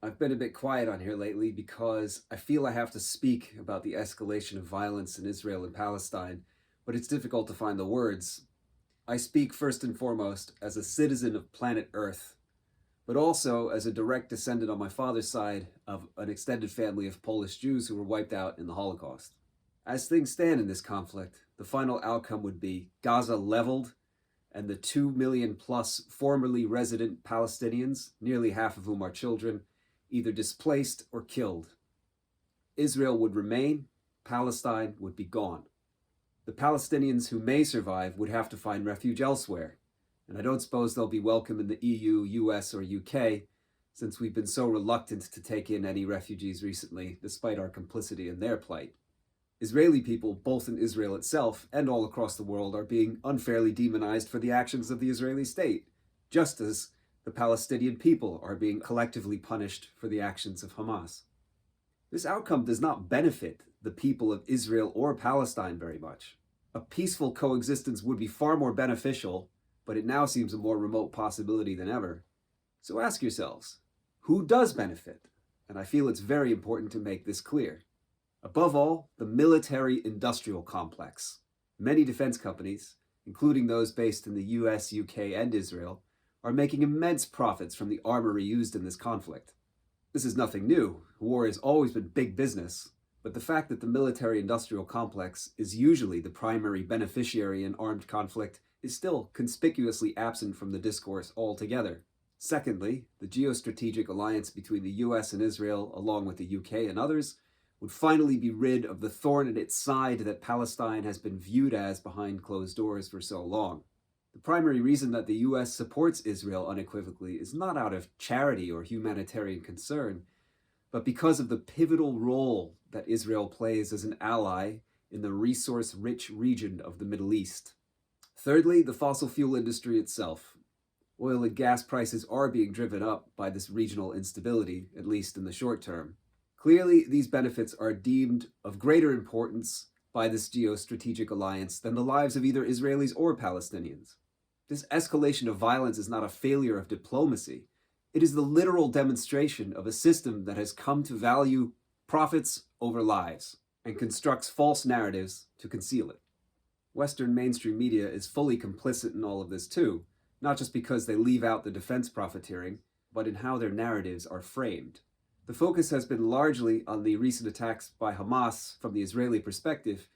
I've been a bit quiet on here lately because I feel I have to speak about the escalation of violence in Israel and Palestine, but it's difficult to find the words. I speak first and foremost as a citizen of planet Earth, but also as a direct descendant on my father's side of an extended family of Polish Jews who were wiped out in the Holocaust. As things stand in this conflict, the final outcome would be Gaza leveled and the 2 million plus formerly resident Palestinians, nearly half of whom are children, either displaced or killed. Israel would remain, Palestine would be gone. The Palestinians who may survive would have to find refuge elsewhere, and I don't suppose they'll be welcome in the EU, US, or UK, since we've been so reluctant to take in any refugees recently, despite our complicity in their plight. Israeli people, both in Israel itself and all across the world, are being unfairly demonized for the actions of the Israeli state, just as the Palestinian people are being collectively punished for the actions of Hamas. This outcome does not benefit the people of Israel or Palestine very much. A peaceful coexistence would be far more beneficial, but it now seems a more remote possibility than ever. So ask yourselves, who does benefit? And I feel it's very important to make this clear. Above all, the military-industrial complex. Many defense companies, including those based in the US, UK, and Israel, are making immense profits from the armory used in this conflict. This is nothing new. War has always been big business, but the fact that the military-industrial complex is usually the primary beneficiary in armed conflict is still conspicuously absent from the discourse altogether. Secondly, the geostrategic alliance between the US and Israel, along with the UK and others, would finally be rid of the thorn in its side that Palestine has been viewed as behind closed doors for so long. The primary reason that the US supports Israel unequivocally is not out of charity or humanitarian concern, but because of the pivotal role that Israel plays as an ally in the resource-rich region of the Middle East. Thirdly, the fossil fuel industry itself. Oil and gas prices are being driven up by this regional instability, at least in the short term. Clearly, these benefits are deemed of greater importance by this geostrategic alliance than the lives of either Israelis or Palestinians. This escalation of violence is not a failure of diplomacy. It is the literal demonstration of a system that has come to value profits over lives and constructs false narratives to conceal it. Western mainstream media is fully complicit in all of this too, not just because they leave out the defense profiteering, but in how their narratives are framed. The focus has been largely on the recent attacks by Hamas from the Israeli perspective,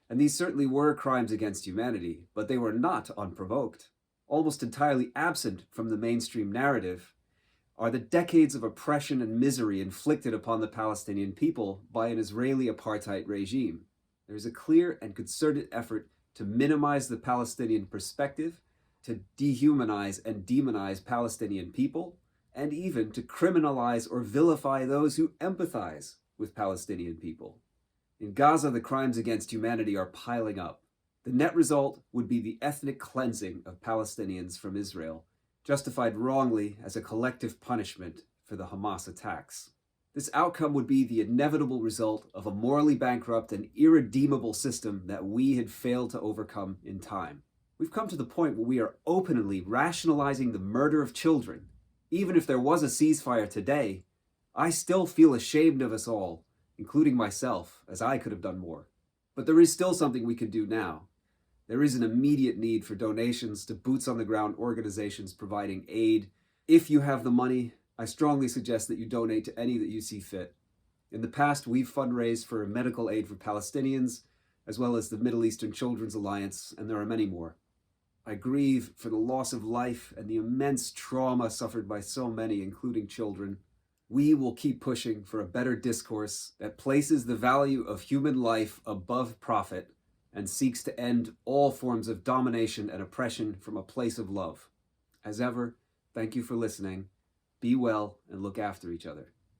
and these certainly were crimes against humanity, but they were not unprovoked. Almost entirely absent from the mainstream narrative are the decades of oppression and misery inflicted upon the Palestinian people by an Israeli apartheid regime. There is a clear and concerted effort to minimize the Palestinian perspective, to dehumanize and demonize Palestinian people, and even to criminalize or vilify those who empathize with Palestinian people. In Gaza, the crimes against humanity are piling up. The net result would be the ethnic cleansing of Palestinians from Israel, justified wrongly as a collective punishment for the Hamas attacks. This outcome would be the inevitable result of a morally bankrupt and irredeemable system that we had failed to overcome in time. We've come to the point where we are openly rationalizing the murder of children. Even if there was a ceasefire today, I still feel ashamed of us all, including myself, as I could have done more. But there is still something we can do now. There is an immediate need for donations to boots-on-the-ground organizations providing aid. If you have the money, I strongly suggest that you donate to any that you see fit. In the past, we've fundraised for medical aid for Palestinians, as well as the Middle Eastern Children's Alliance, and there are many more. I grieve for the loss of life and the immense trauma suffered by so many, including children. We will keep pushing for a better discourse that places the value of human life above profit and seeks to end all forms of domination and oppression from a place of love. As ever, thank you for listening. Be well and look after each other.